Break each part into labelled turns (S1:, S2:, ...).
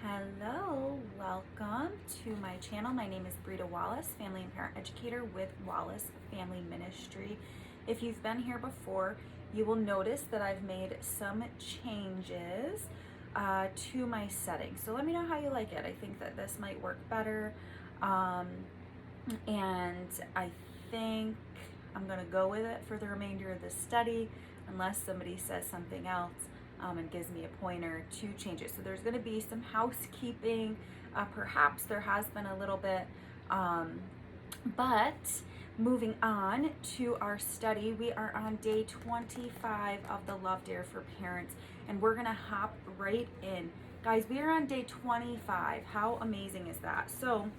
S1: Hello, welcome to my channel. My name is Brita Wallace, family and parent educator with Wallace Family Ministry. If you've been here before, you will notice that I've made some changes to my settings. So let me know how you like it. I think that this might work better. And I think I'm going to go with it for the remainder of the study unless somebody says something else and gives me a pointer to change it. So there's going to be some housekeeping. Perhaps there has been a little bit, but moving on to our study, we are on day 25 of the Love Dare for Parents, and we're going to hop right in. Guys, we are on day 25. How amazing is that? So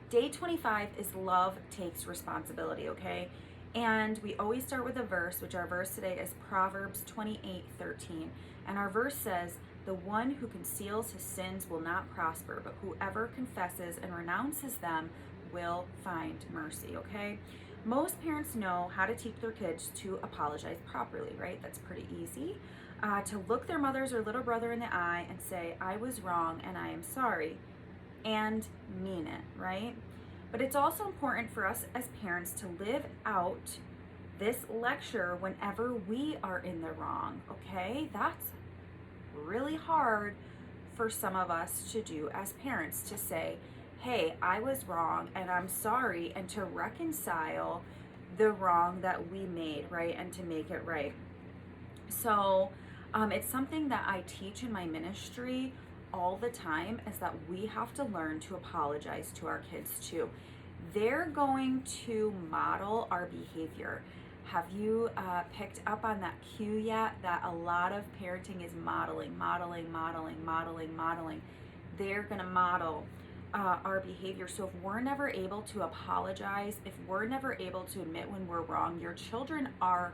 S1: day 25 is love takes responsibility, okay? And we always start with a verse, which our verse today is Proverbs 28:13. And our verse says, "The one who conceals his sins will not prosper, but whoever confesses and renounces them will find mercy," okay? Most parents know how to teach their kids to apologize properly, right? That's pretty easy. To look their mothers or little brother in the eye and say, "I was wrong and I am sorry," and mean it, right? But it's also important for us as parents to live out this lecture whenever we are in the wrong, okay? That's really hard for some of us to do as parents, to say, hey, I was wrong and I'm sorry, and to reconcile the wrong that we made, right? And to make it right. So it's something that I teach in my ministry all the time, is that we have to learn to apologize to our kids too. They're going to model our behavior. Have you picked up on that cue yet? That a lot of parenting is modeling. They're going to model our behavior. So if we're never able to apologize, if we're never able to admit when we're wrong, your children are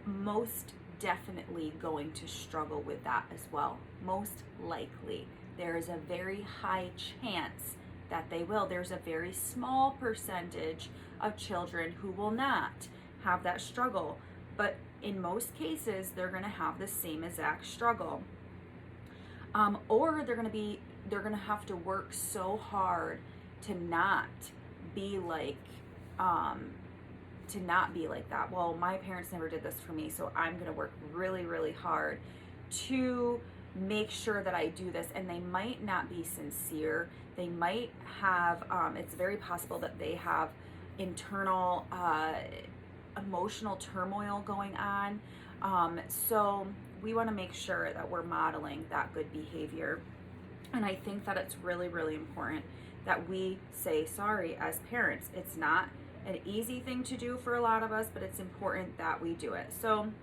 S1: most definitely going to struggle with that as well. Most likely. There is a very high chance that they will. There's a very small percentage of children who will not have that struggle, but in most cases they're going to have the same exact struggle, or they're going to have to work so hard to not be like that. Well, my parents never did this for me, so I'm going to work really hard to make sure that I do this. And they might not be sincere. They might have, it's very possible that they have internal emotional turmoil going on. So we want to make sure that we're modeling that good behavior. And I think that it's really important that we say sorry as parents. It's not an easy thing to do for a lot of us, but it's important that we do it. So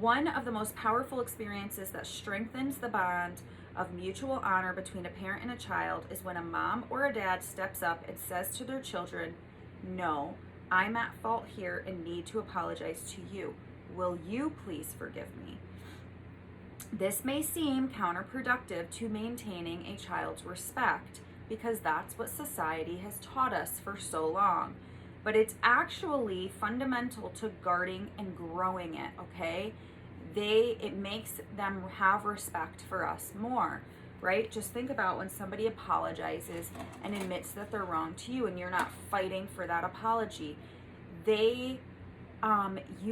S1: one of the most powerful experiences that strengthens the bond of mutual honor between a parent and a child is when a mom or a dad steps up and says to their children, "No, I'm at fault here and need to apologize to you. Will you please forgive me?" This may seem counterproductive to maintaining a child's respect, because that's what society has taught us for so long. But it's actually fundamental to guarding and growing it, okay? It makes them have respect for us more, right? Just think about when somebody apologizes and admits that they're wrong to you, and you're not fighting for that apology. You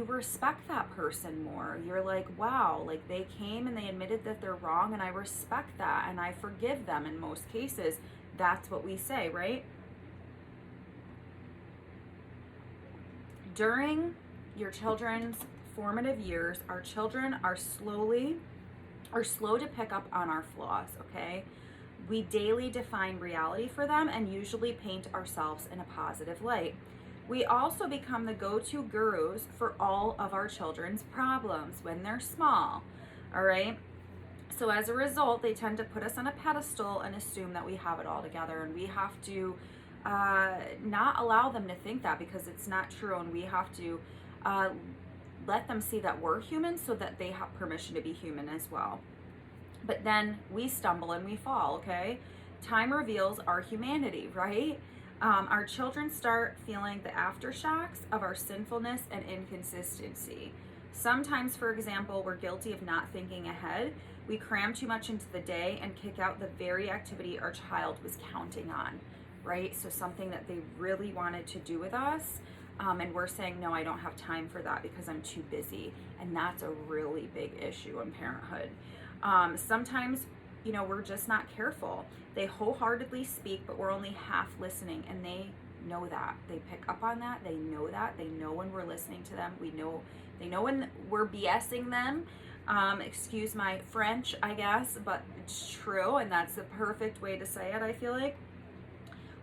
S1: respect that person more. You're like, wow, like they came and they admitted that they're wrong, and I respect that and I forgive them in most cases. That's what we say, right? During your children's formative years, our children are slow to pick up on our flaws, okay? We daily define reality for them and usually paint ourselves in a positive light. We also become the go-to gurus for all of our children's problems when they're small, all right? So as a result, they tend to put us on a pedestal and assume that we have it all together, and we have to not allow them to think that, because it's not true, and we have to let them see that we're human so that they have permission to be human as well. But then we stumble and we fall, okay? Time reveals our humanity, right? Our children start feeling the aftershocks of our sinfulness and inconsistency. Sometimes, for example, we're guilty of not thinking ahead. We cram too much into the day and kick out the very activity our child was counting on, right? So something that they really wanted to do with us, and we're saying, no, I don't have time for that because I'm too busy. And that's a really big issue in parenthood. Sometimes, we're just not careful. They wholeheartedly speak, but we're only half listening, and they know that. They pick up on that. They know that. They know when we're listening to them. They know when we're BSing them. Excuse my French, I guess, but it's true, and that's the perfect way to say it, I feel like.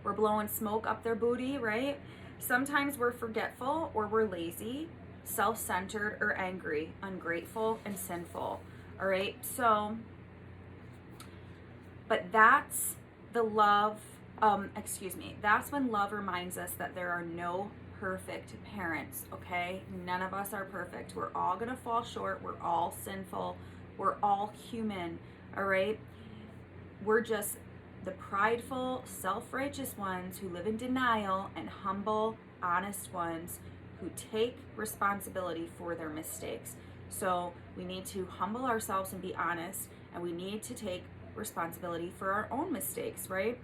S1: We're blowing smoke up their booty, right? Sometimes we're forgetful, or we're lazy, self-centered, or angry, ungrateful, and sinful. All right, so, but that's the love, that's when love reminds us that there are no perfect parents, okay? None of us are perfect. We're all gonna fall short. We're all sinful. We're all human, all right? We're just the prideful, self-righteous ones who live in denial, and humble, honest ones who take responsibility for their mistakes. So we need to humble ourselves and be honest, and we need to take responsibility for our own mistakes, right?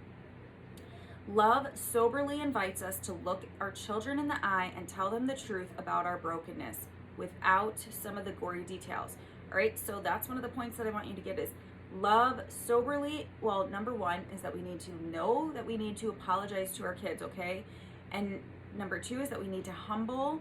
S1: Love soberly invites us to look our children in the eye and tell them the truth about our brokenness without some of the gory details. All right, so that's one of the points that I want you to get is love soberly. Well, number one is that we need to know that we need to apologize to our kids, okay? And number two is that we need to humble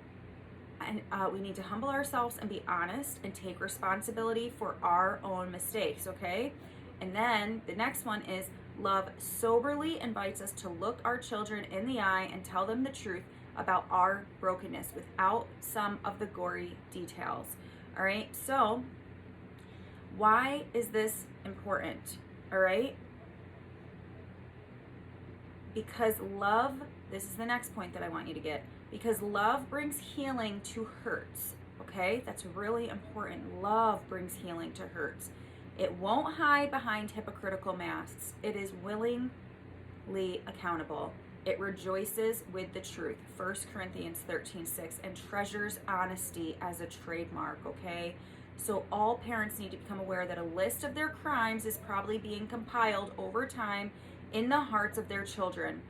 S1: ourselves and be honest and take responsibility for our own mistakes, okay? And then the next one is love soberly invites us to look our children in the eye and tell them the truth about our brokenness without some of the gory details. All right, so why is this important? All right, because love, this is the next point that I want you to get, because love brings healing to hurts. Okay, that's really important. Love brings healing to hurts. It won't hide behind hypocritical masks. It is willingly accountable. It rejoices with the truth, 1 Corinthians 13:6, and treasures honesty as a trademark, okay? So all parents need to become aware that a list of their crimes is probably being compiled over time in the hearts of their children.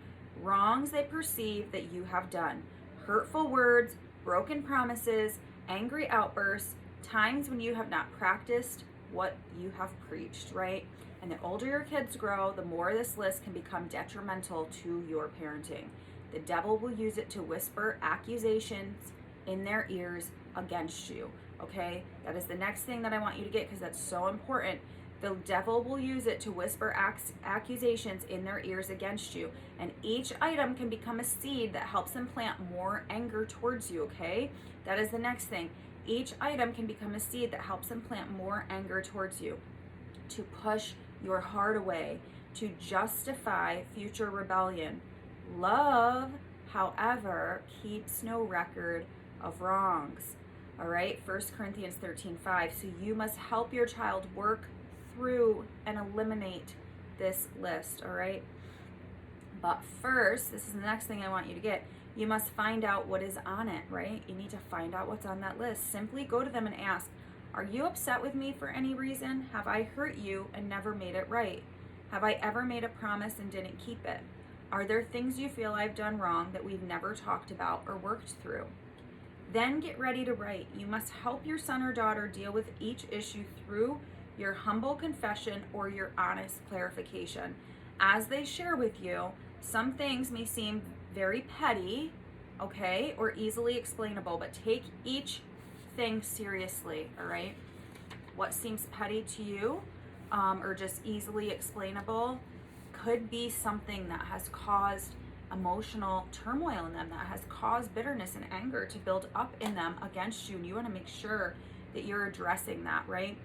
S1: Wrongs they perceive that you have done. Hurtful words, broken promises, angry outbursts, times when you have not practiced what you have preached, right? And the older your kids grow, the more this list can become detrimental to your parenting. The devil will use it to whisper accusations in their ears against you, okay? That is the next thing that I want you to get because that's so important. The devil will use it to whisper accusations in their ears against you. And each item can become a seed that helps them plant more anger towards you, okay? That is the next thing. Each item can become a seed that helps them plant more anger towards you, to push your heart away, to justify future rebellion. Love, however, keeps no record of wrongs. All right, 1 Corinthians 13:5. So you must help your child work through and eliminate this list, all right? But first, this is the next thing I want you to get. You must find out what is on it, right? You need to find out what's on that list. Simply go to them and ask, are you upset with me for any reason? Have I hurt you and never made it right? Have I ever made a promise and didn't keep it? Are there things you feel I've done wrong that we've never talked about or worked through? Then get ready to write. You must help your son or daughter deal with each issue through your humble confession or your honest clarification. As they share with you, some things may seem very petty, okay, or easily explainable, but take each thing seriously, all right? What seems petty to you or just easily explainable could be something that has caused emotional turmoil in them, that has caused bitterness and anger to build up in them against you, and you want to make sure that you're addressing that, right?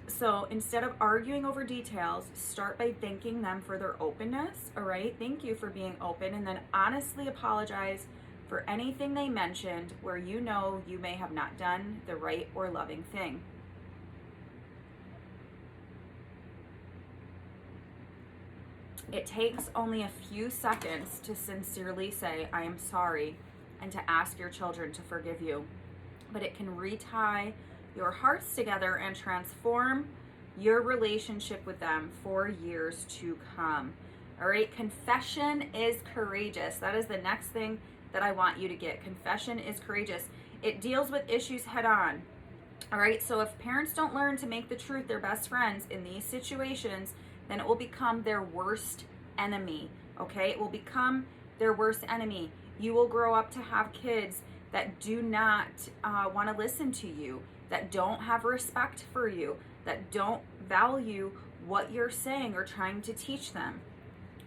S1: So instead of arguing over details, start by thanking them for their openness, all right? Thank you for being open, and then honestly apologize for anything they mentioned where you know you may have not done the right or loving thing. It takes only a few seconds to sincerely say, I am sorry, and to ask your children to forgive you. but it can retie your hearts together and transform your relationship with them for years to come. All right, confession is courageous. That is the next thing that I want you to get. Confession is courageous. It deals with issues head on. All right, so if parents don't learn to make the truth their best friends in these situations, then it will become their worst enemy. Okay, it will become their worst enemy. You will grow up to have kids that do not want to listen to you, that don't have respect for you, that don't value what you're saying or trying to teach them.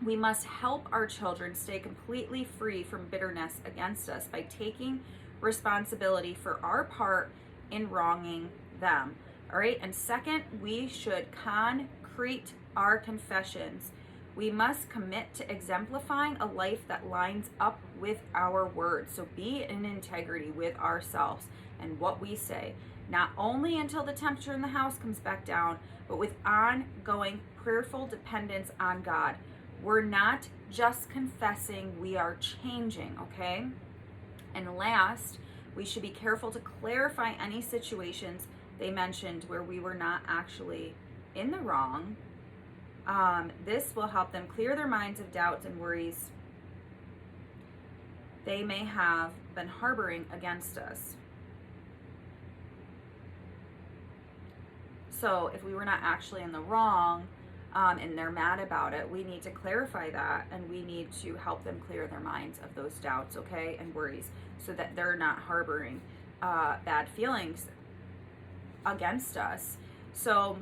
S1: We must help our children stay completely free from bitterness against us by taking responsibility for our part in wronging them. All right, and second, we should concrete our confessions. We must commit to exemplifying a life that lines up with our words. So be in integrity with ourselves and what we say, not only until the temperature in the house comes back down, but with ongoing prayerful dependence on God. We're not just confessing, we are changing, okay? And last, we should be careful to clarify any situations they mentioned where we were not actually in the wrong. This will help them clear their minds of doubts and worries they may have been harboring against us. So if we were not actually in the wrong, and they're mad about it, we need to clarify that, and we need to help them clear their minds of those doubts, okay, and worries, so that they're not harboring bad feelings against us. So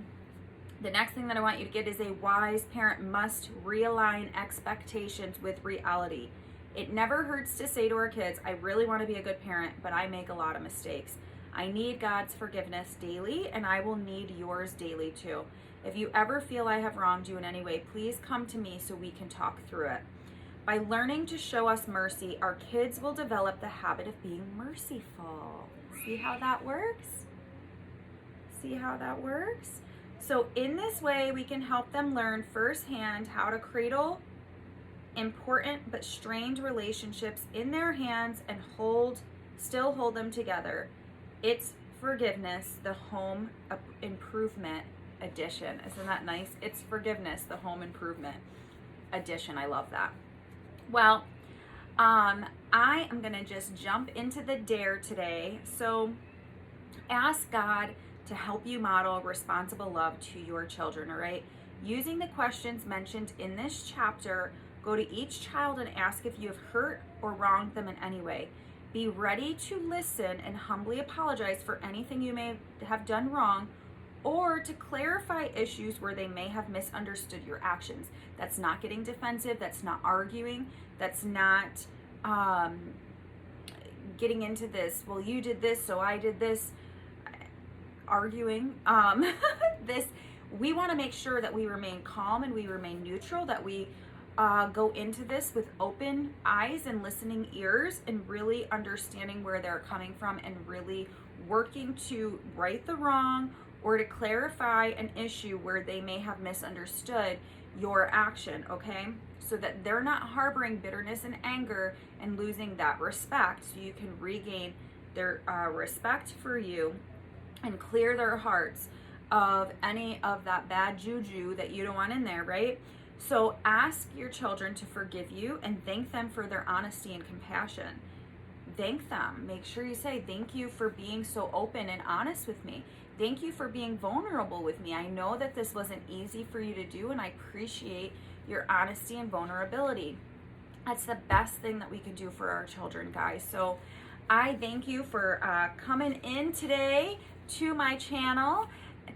S1: the next thing that I want you to get is a wise parent must realign expectations with reality. It never hurts to say to our kids, I really want to be a good parent, but I make a lot of mistakes. I need God's forgiveness daily, and I will need yours daily too. If you ever feel I have wronged you in any way, please come to me so we can talk through it. By learning to show us mercy, our kids will develop the habit of being merciful. See how that works? See how that works? So in this way, we can help them learn firsthand how to cradle important but strained relationships in their hands and still hold them together. It's Forgiveness, the Home Improvement Edition. Isn't that nice? It's Forgiveness, the Home Improvement Edition. I love that. Well, I am going to just jump into the dare today. So ask God to help you model responsible love to your children, all right? Using the questions mentioned in this chapter, go to each child and ask if you have hurt or wronged them in any way. Be ready to listen and humbly apologize for anything you may have done wrong, or to clarify issues where they may have misunderstood your actions. That's not getting defensive, that's not arguing, that's not getting into this, well, you did this, so I did this, arguing. We want to make sure that we remain calm and we remain neutral, that we go into this with open eyes and listening ears and really understanding where they're coming from and really working to right the wrong or to clarify an issue where they may have misunderstood your action, okay? So that they're not harboring bitterness and anger and losing that respect, so you can regain their respect for you and clear their hearts of any of that bad juju that you don't want in there, right? So ask your children to forgive you and thank them for their honesty and compassion. Thank them. Make sure you say, thank you for being so open and honest with me. Thank you for being vulnerable with me. I know that this wasn't easy for you to do, and I appreciate your honesty and vulnerability. That's the best thing that we can do for our children, guys. So I thank you for coming in today to my channel,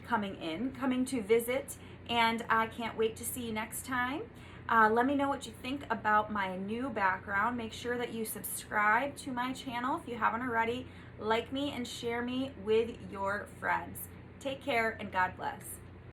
S1: coming to visit, and I can't wait to see you next time. Let me know what you think about my new background. Make sure that you subscribe to my channel if you haven't already. Like me and share me with your friends. Take care and God bless.